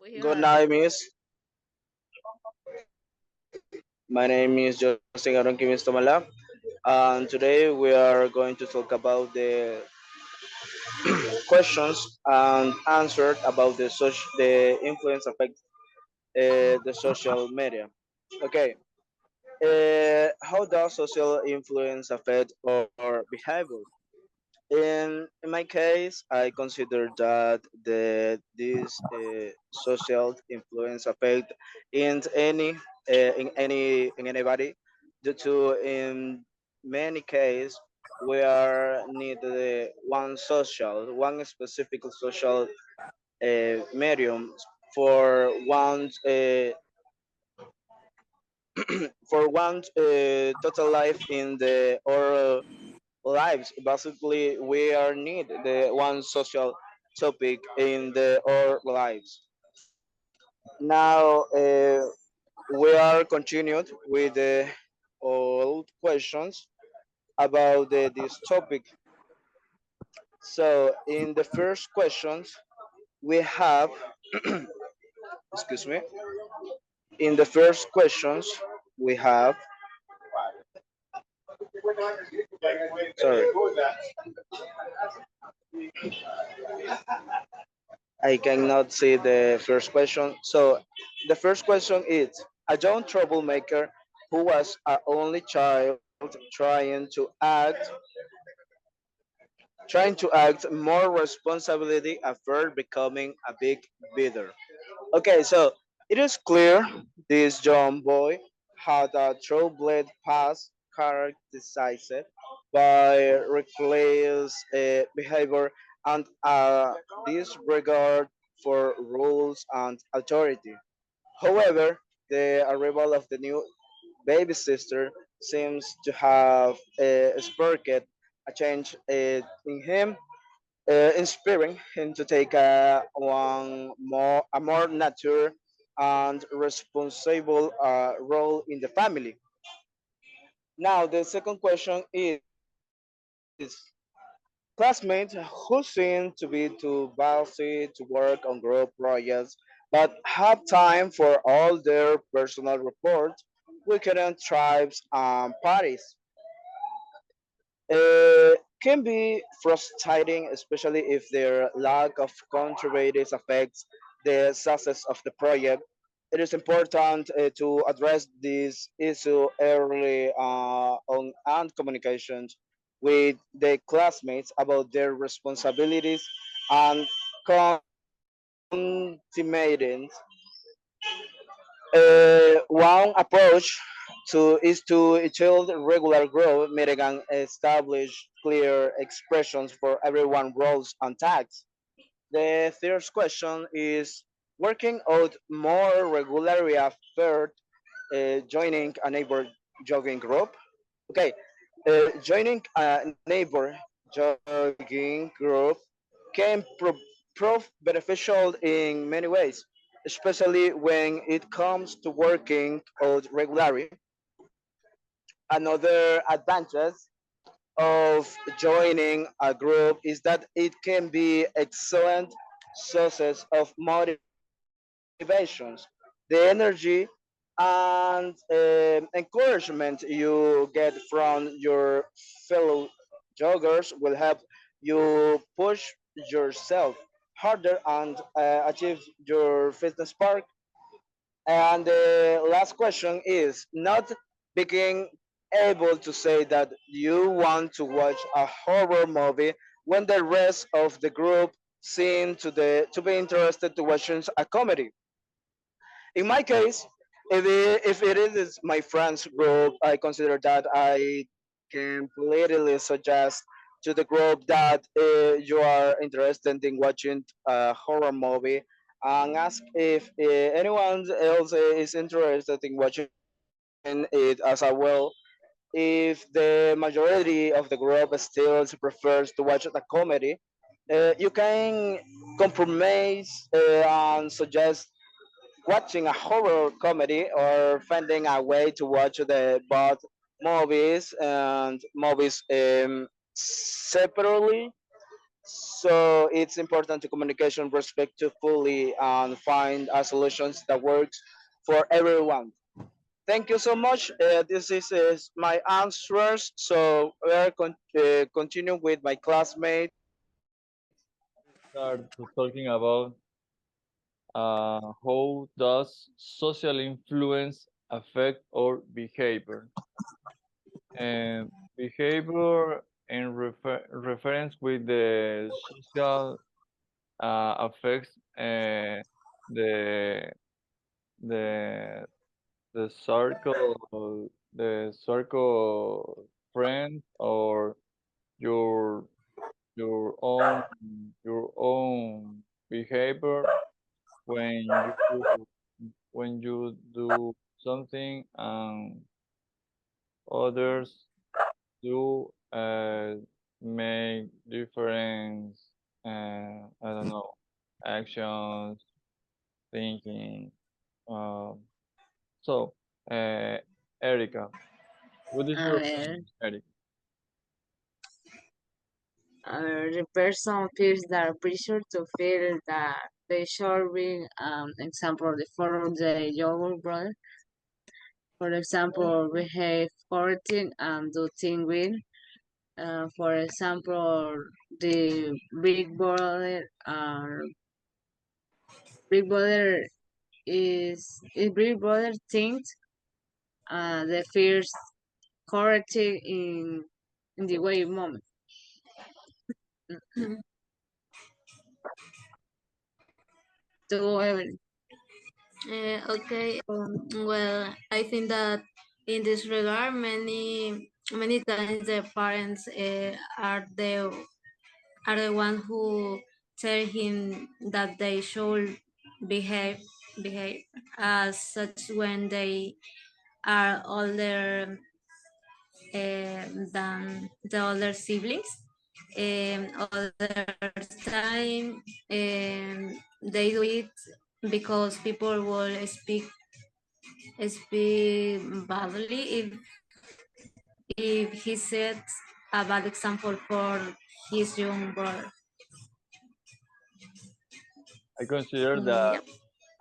We Good heard. night, Miss. My name is Jostyn Quirumbay, and today we are going to talk about the questions and answers about the influence affect the social media. Okay, how does social influence affect our behavior? In my case, I consider that this social influence affect in anybody due to in many cases we are need one specific social medium for one total life in the our lives. Basically, we are need the one social topic in the our lives. Now we are continued with the old questions about this topic. So in the first questions we have, excuse me, in the first questions we have, sorry, I cannot see the first question. So the first question is a young troublemaker who was an only child trying to act more responsibility after becoming a big bidder. Okay, so it is clear this young boy had a troubled past characterized by reckless behavior and a disregard for rules and authority. However, the arrival of the new baby sister seems to have sparked a change in him, inspiring him to take a more mature and responsible role in the family. Now, the second question is classmates who seem to be too busy to work on group projects but have time for all their personal reports, weekend tribes, and parties. Can be frustrating, especially if their lack of contributors affects the success of the project. It is important to address this issue early on and communications with the classmates about their responsibilities and contaminations. One approach is to child regular growth, meeting and establish clear expressions for everyone roles and tasks. The third question is working out more regularly after joining a neighbor jogging group. Okay, joining a neighbor jogging group can prove beneficial in many ways, especially when it comes to working out regularly. Another advantage of joining a group is that it can be excellent sources of motivations. The energy and encouragement you get from your fellow joggers will help you push yourself harder and achieve your fitness spark. And the last question is not being able to say that you want to watch a horror movie when the rest of the group seem to be interested to watching a comedy. In my case, if it is my friends group, I consider that I completely suggest to the group that you are interested in watching a horror movie and ask if anyone else is interested in watching it as well. If the majority of the group still prefers to watch a comedy, you can compromise and suggest watching a horror comedy or finding a way to watch the both movies and movies separately. So it's important to communication respectfully and find a solutions that works for everyone. Thank you so much. This is my answers. So we are continue with my classmate. Start to talking about how does social influence affect our behavior. And behavior in reference with the social affects the the the circle friend or your your own your own behavior when you do something and others do make different I don't know actions thinking so uh, Erica, what is A your ver, opinion, Erica? the person feels the pressure to feel that they should be, example, the follow the younger brother, for example, behave correctly and do things well. For example, the big brother is big brother thinks the fears correctly in the way moment. To Evelyn. Okay. Well, I think that in this regard, many times the parents are the one who tell him that they should behave behave as such when they are older than the older siblings. Other time they do it because people will speak badly if he sets a bad example for his young brother. I consider Yep. that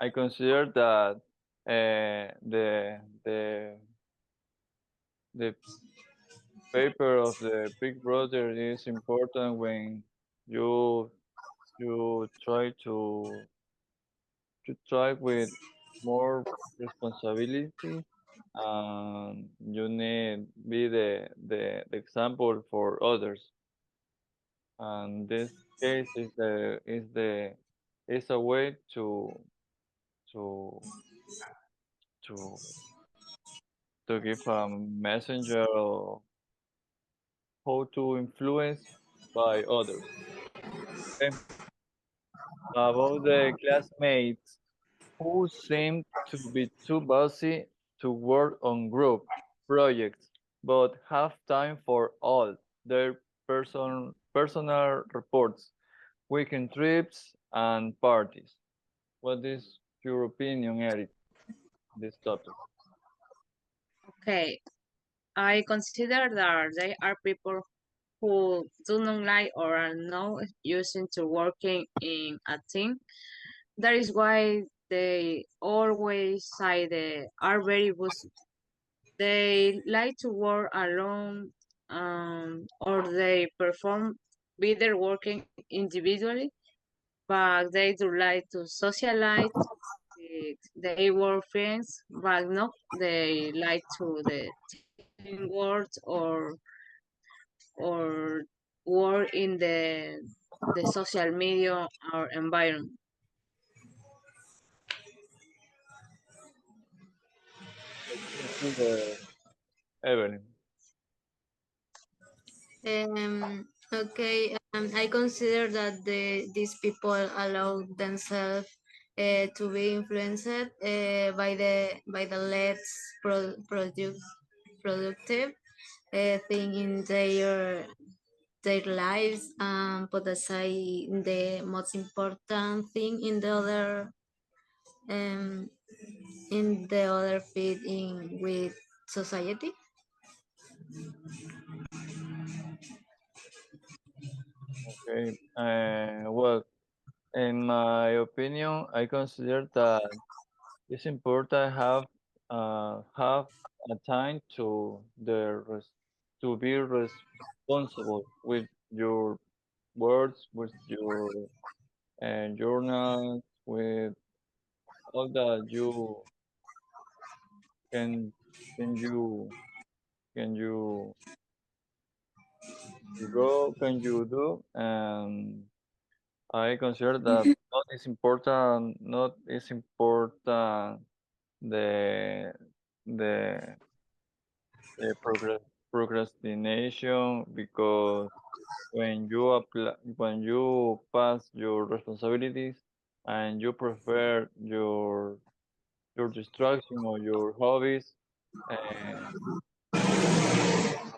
I consider that the paper of the Big Brother is important when you try to try with more responsibility and you need be the example for others. And this case is a way to to to give a messenger of how to influence by others. Okay? About the classmates who seem to be too busy to work on group projects, but have time for all their personal reports, weekend trips, and parties. What is your opinion, Eric, on this topic? Okay, I consider that they are people who do not like or are not used to working in a team. That is why they always say they are very busy. They like to work alone, or they perform better working individually, but they do like to socialize with their work friends, but not they like to the teamwork or work in the social media or environment. Consider Evelyn. Okay, I consider that these people allow themselves to be influenced by the less productive thing in their lives and put aside the most important thing um, in the other fit in with society. Okay. Well, in my opinion, I consider that it's important have a time to be responsible with your words, with your journals, with all that you can can you can you go can you do, and I consider that not is important the the procrastination, because when you pass your responsibilities and you prefer your distraction or your hobbies, and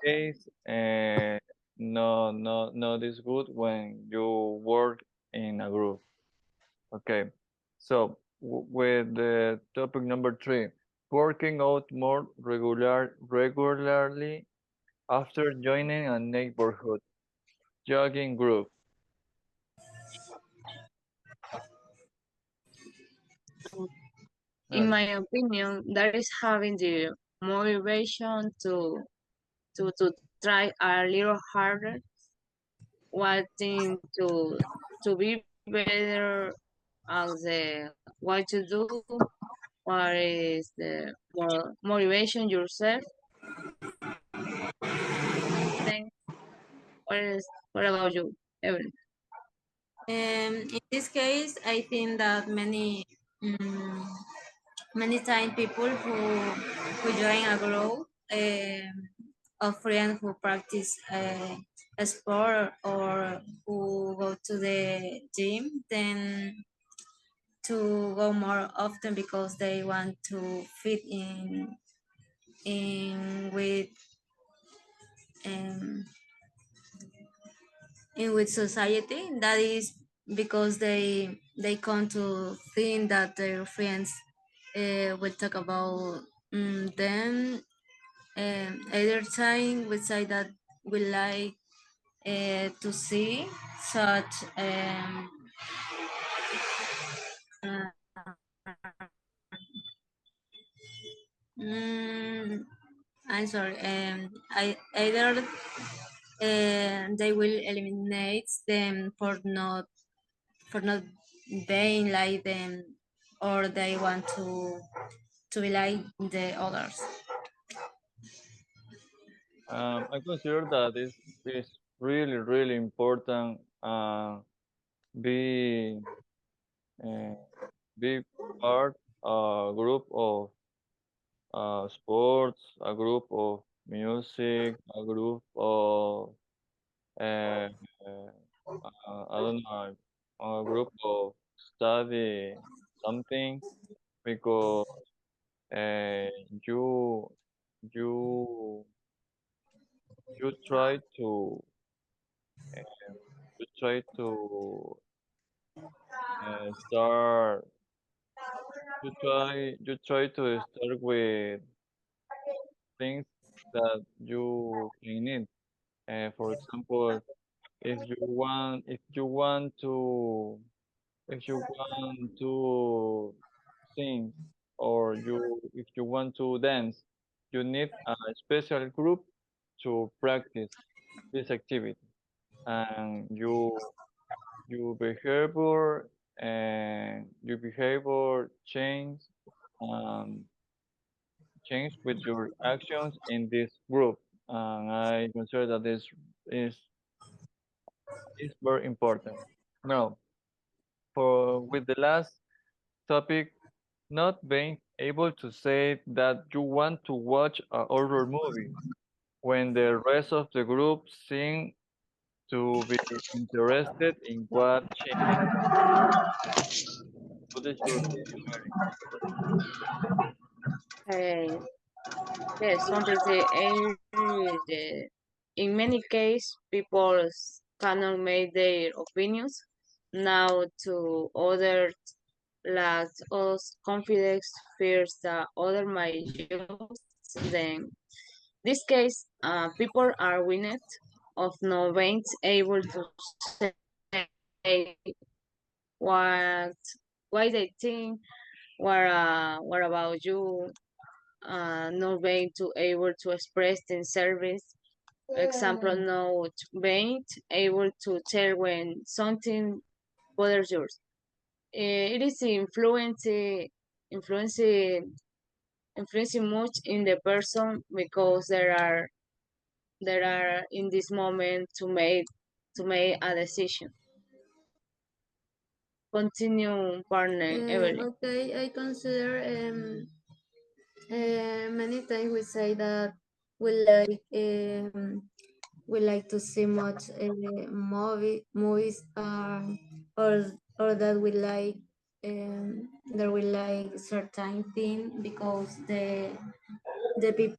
case, not is good when you work in a group. Okay, so with the topic number 3, working out more regularly after joining a neighborhood jogging group. In Okay. my opinion, that is having the motivation to try a little harder, wanting to be better at the what to do, what is the motivation yourself. Then what about you, Evelyn? In this case, I think that many times people who join a group of friends who practice a sport or who go to the gym, then to go more often because they want to fit in with um, in with society. That is because they come to think that their friends will talk about them either time we say that we like to see such uh, mm, I'm sorry. I either they will eliminate them for not being like them, or they want to be like the others. I consider that is really important. Be uh, be part a group of sports, a group of music, a group of uh, uh, I don't know, a group of study something, because uh, you you you try to uh, you try to start you try to start with things that you can need. For example, if you want to sing, or if you want to dance, you need a special group to practice this activity, and your behavior um, change with your actions in this group, and I consider that this is is very important. Now, for with the last topic, not being able to say that you want to watch a horror movie when the rest of the group seem to be interested in watching it. What is your opinion, Eric? Uh, yes, completely agree. In many cases, people cannot make their opinions now to others lack us confidence, fears that other might use them. This case, people are winning. of not being able to say what why they think, what about you, not being to able to express in service. Example, not being able to tell when something bothers yours. It is influencing influencing much in the person because there are in this moment to make a decision. Continue, partner Evelyn. Okay, I consider many times we say that we like to see much movies or that we like certain thing because the people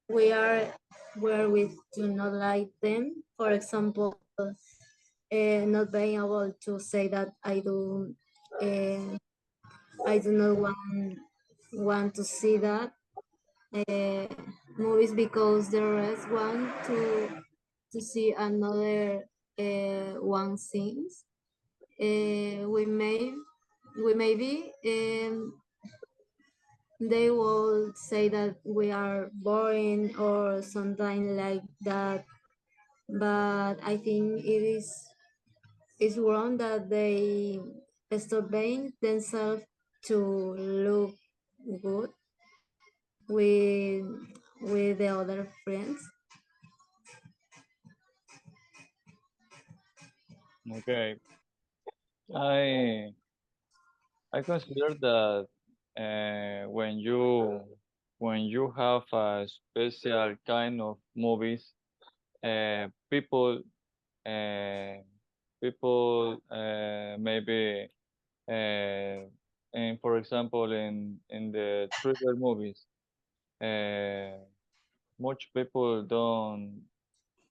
we are with do not like them. For example, not being able to say that uh, I do not want to see that uh, movies because the rest want to see another one scenes. We maybe they will say that we are boring or something like that, but I think it's wrong that they stop being themselves to look good with the other friends. Okay. I I consider that when you have a special kind of movies, people uh, people maybe and for example in the thriller movies, uh, much people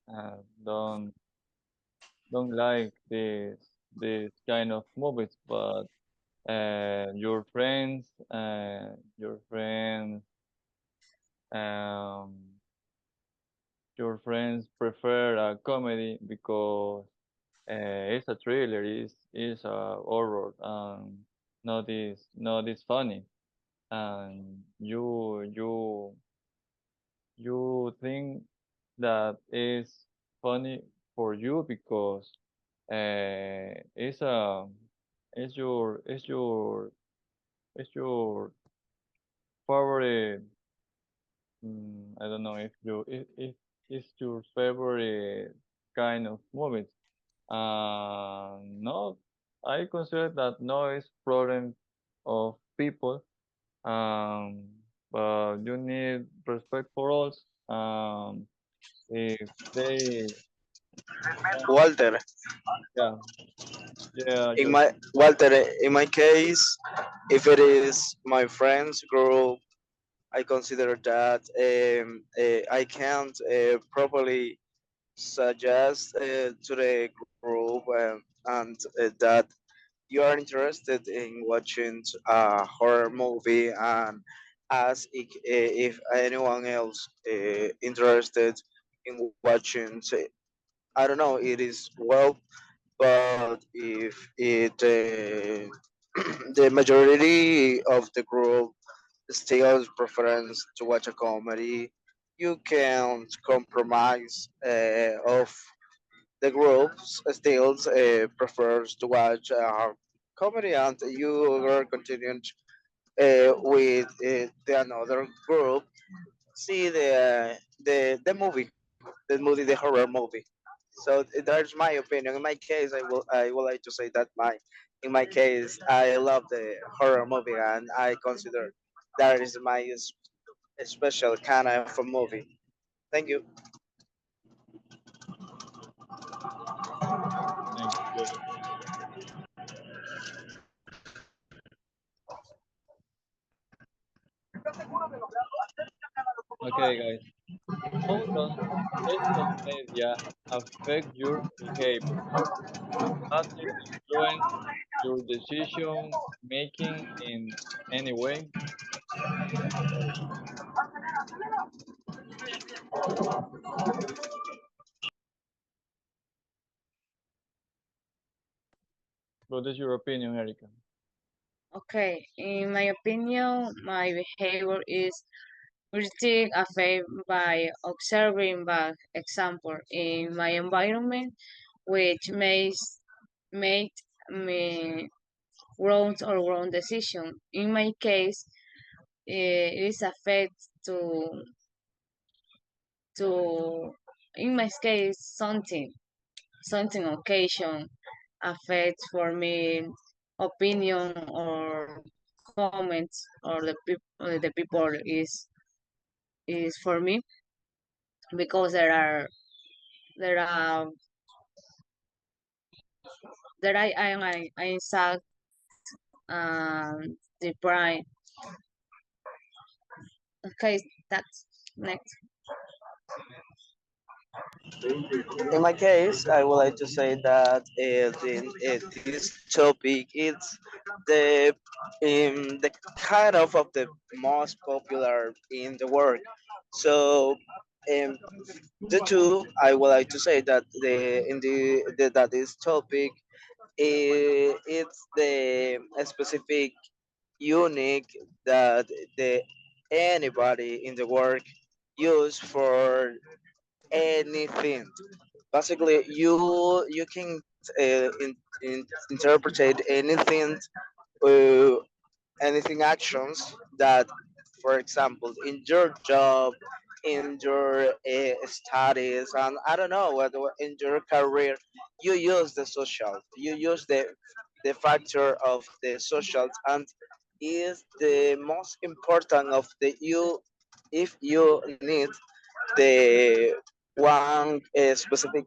uh, don't don't like this kind of movies, but your friends, your friends, um, your friends prefer a comedy because it's a thriller, is a horror, not this funny, and you think that is funny for you because it's a it's your favorite. I don't know if it's your favorite kind of movies. No, I consider that no is problem of people. Um, but you need respect for us. If they, Walter, yeah, yeah, in just my Walter, in my case, if it is my friends group, I consider that I can't properly suggest to the group and that you are interested in watching a horror movie and ask if anyone else interested in watching. I don't know. It is well, but if it the majority of the group still preference to watch a comedy, you can't compromise of the group still prefers to watch comedy, and you are continuing with the another group see the horror movie. So that's my opinion. In my case, I would like to say that my in my case I love the horror movie, and I consider that is my special kind of a movie. Thank you. thank you. Okay, guys. How does social media affect your behavior? Has it influenced your decision making in any way? What is your opinion, Erika? Okay, in my opinion, my behavior is pretty affected by observing by example in my environment, which makes make me wrong or wrong decision. In my case, it is affect to in my case something occasion affect for me opinion or comments or the people is for me because there are there I insult the prime. Okay, that's next. In my case, I would like to say that this topic is the the kind of the most popular in the world. So, um, the two, I would like to say that that this topic it's the specific unique that the anybody in the world use for anything. Basically, you can interpret uh, anything actions that, for example, in your job, in your studies, and I don't know what in your career, you use the social, you use the factor of the social, and is the most important of the you if you need the one specific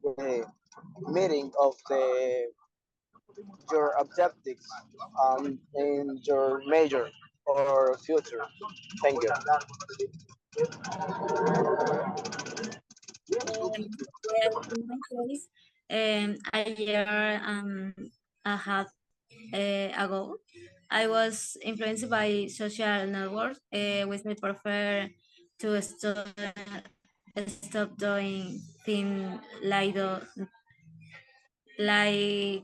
meaning of the your objectives in your major or future. Thank you. Yes, in my case, a year a half ago, I was influenced by social networks, which me prefer to stop doing things like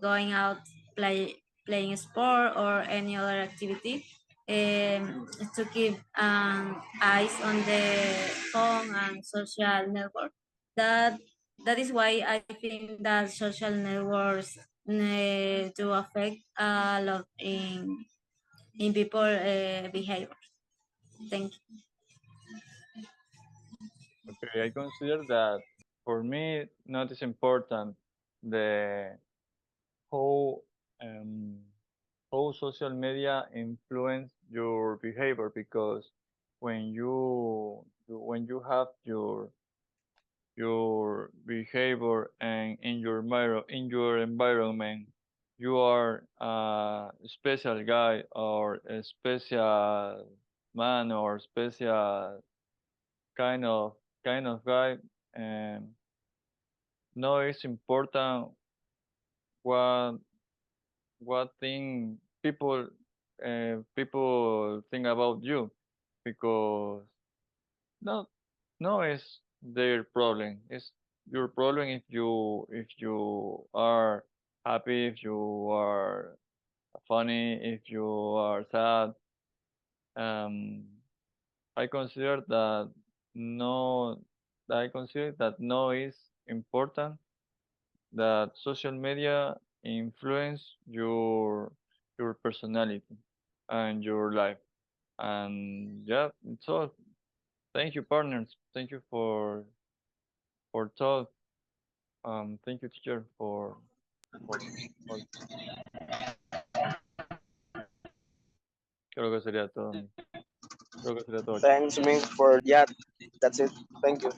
going out, playing sport or any other activity, to keep eyes on the phone and social network. That that is why I think that social networks do affect a lot in people behavior. Thank you. Okay, I consider that for me, not as important the how um, how social media influence your behavior because when you have your behavior and in your environment you are a special guy or a special man or special kind of kind of guy and no it's important what what thing people think about you because no no it's their problem it's your problem if you are happy if you are funny if you are sad um I consider that no I consider that no is important that social media influence your personality and your life. And yeah, so thank you, partners. Thank you for talk. Thank you, teacher, for, for creo que sería todo. Creo que sería todo, chicos. Thanks, me for yeah. That's it. Thank you.